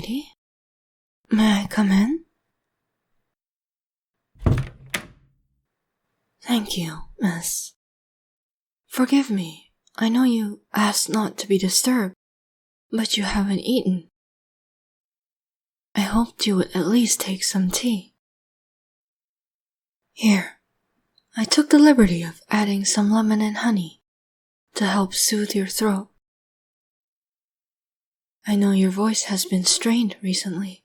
lady? May I come in? Thank you, miss. Forgive me, I know you asked not to be disturbed, but you haven't eaten. I hoped you would at least take some tea. Here, I took the liberty of adding some lemon and honey to help soothe your throat. I know your voice has been strained recently.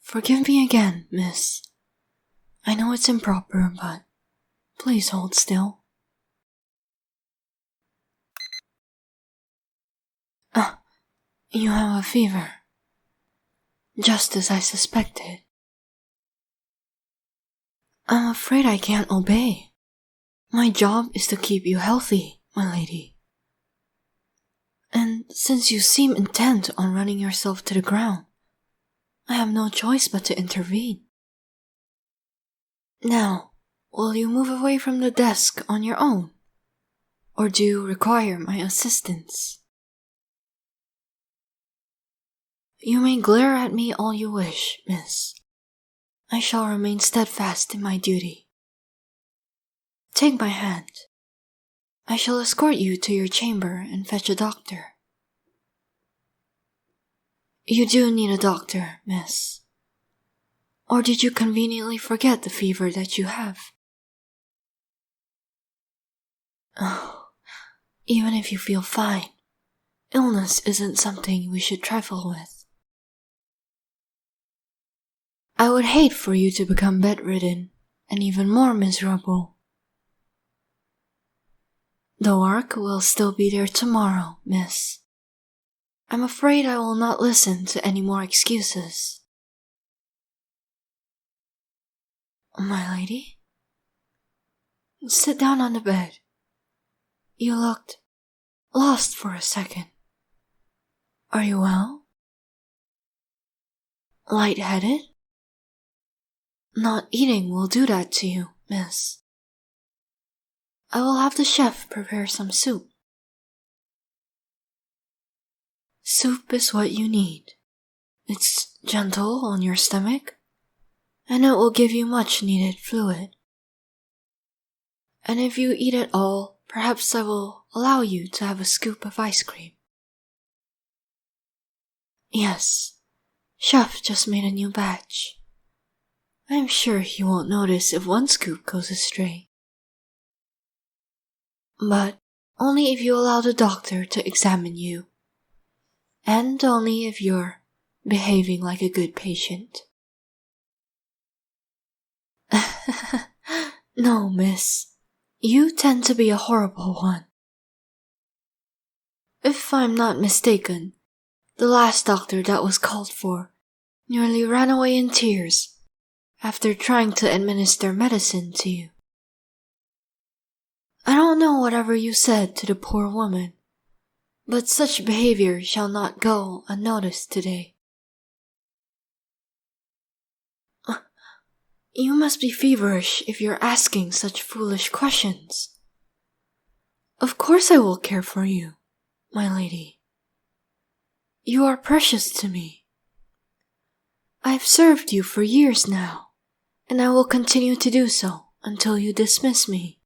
Forgive me again, miss. I know it's improper, but please hold still. You have a fever. Just as I suspected. I'm afraid I can't obey. My job is to keep you healthy, my lady. And since you seem intent on running yourself to the ground, I have no choice but to intervene. Now, will you move away from the desk on your own? Or do you require my assistance? You may glare at me all you wish, miss. I shall remain steadfast in my duty. Take my hand. I shall escort you to your chamber and fetch a doctor. You do need a doctor, miss. Or did you conveniently forget the fever that you have? Oh, even if you feel fine, illness isn't something we should trifle with. I would hate for you to become bedridden and even more miserable. The work will still be there tomorrow, miss. I'm afraid I will not listen to any more excuses. My lady? Sit down on the bed. You looked lost for a second. Are you well? Lightheaded? Not eating will do that to you, miss. I will have the chef prepare some soup. Soup is what you need. It's gentle on your stomach, and it will give you much needed fluid. And if you eat it all, perhaps I will allow you to have a scoop of ice cream. Yes, chef just made a new batch. I'm sure he won't notice if one scoop goes astray. But only if you allow the doctor to examine you. And only if you're behaving like a good patient. No, miss. You tend to be a horrible one. If I'm not mistaken, the last doctor that was called for nearly ran away in tears after trying to administer medicine to you. I don't know whatever you said to the poor woman, but such behavior shall not go unnoticed today. You must be feverish if you're asking such foolish questions. Of course I will care for you, my lady. You are precious to me. I've served you for years now, and I will continue to do so until you dismiss me.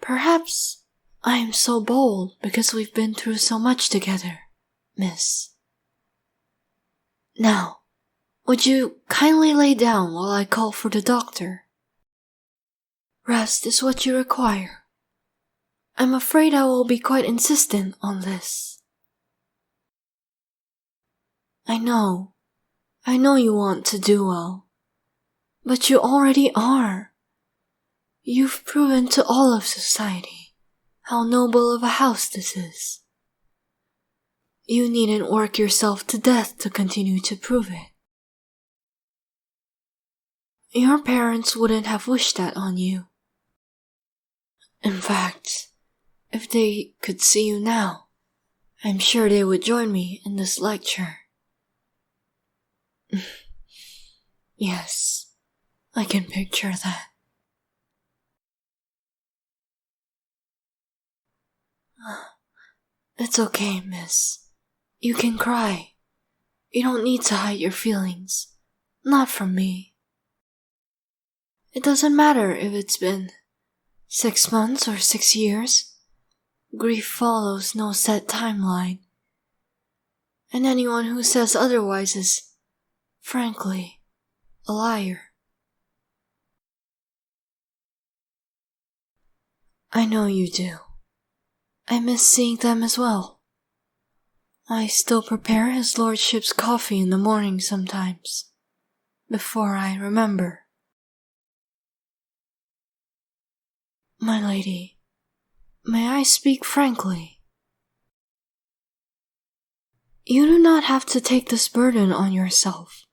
Perhaps I am so bold because we've been through so much together, miss. Now, would you kindly lay down while I call for the doctor? Rest is what you require. I'm afraid I will be quite insistent on this. I know you want to do well, but you already are. You've proven to all of society how noble of a house this is. You needn't work yourself to death to continue to prove it. Your parents wouldn't have wished that on you. In fact, if they could see you now, I'm sure they would join me in this lecture. Yes, I can picture that. It's okay, miss. You can cry. You don't need to hide your feelings. Not from me. It doesn't matter if it's been 6 months or 6 years. Grief follows no set timeline. And anyone who says otherwise is, frankly, a liar. I know you do. I miss seeing them as well. I still prepare his lordship's coffee in the morning sometimes, before I remember. My lady, may I speak frankly? You do not have to take this burden on yourself.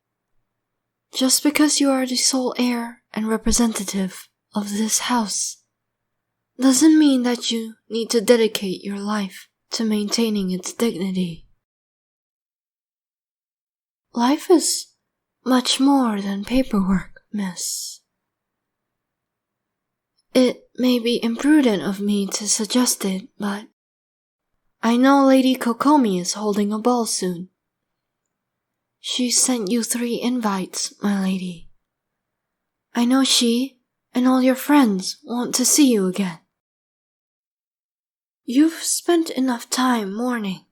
Just because you are the sole heir and representative of this house doesn't mean that you need to dedicate your life to maintaining its dignity. Life is much more than paperwork, miss. It may be imprudent of me to suggest it, but I know Lady Kokomi is holding a ball soon. She sent you 3 invites, my lady. I know she and all your friends want to see you again. You've spent enough time mourning.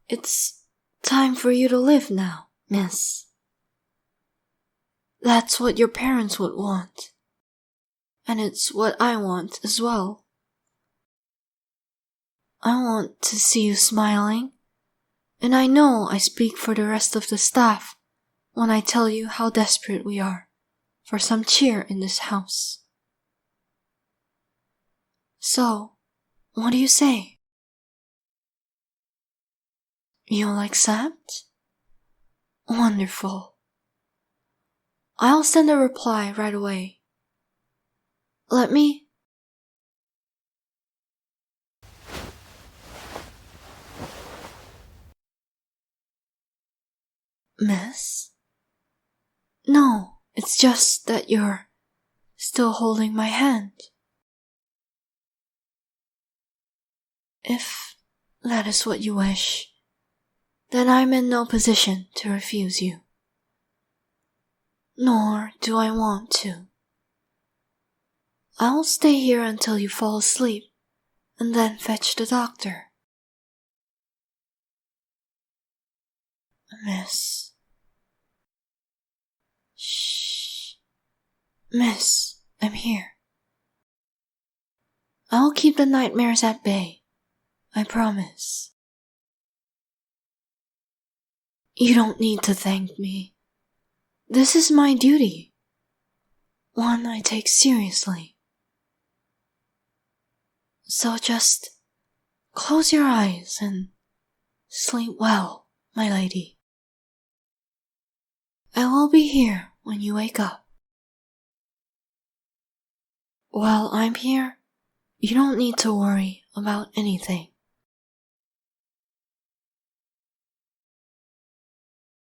It's time for you to live now, miss. That's what your parents would want. And it's what I want as well. I want to see you smiling, and I know I speak for the rest of the staff when I tell you how desperate we are for some cheer in this house. So, what do you say? You'll accept? Wonderful. I'll send a reply right away. Let me... Miss? No, it's just that you're still holding my hand. If that is what you wish, then I'm in no position to refuse you. Nor do I want to. I'll stay here until you fall asleep, and then fetch the doctor. Miss. Shh. Miss, I'm here. I'll keep the nightmares at bay. I promise. You don't need to thank me. This is my duty. One I take seriously. So just close your eyes and sleep well, my lady. I will be here when you wake up. While I'm here, you don't need to worry about anything.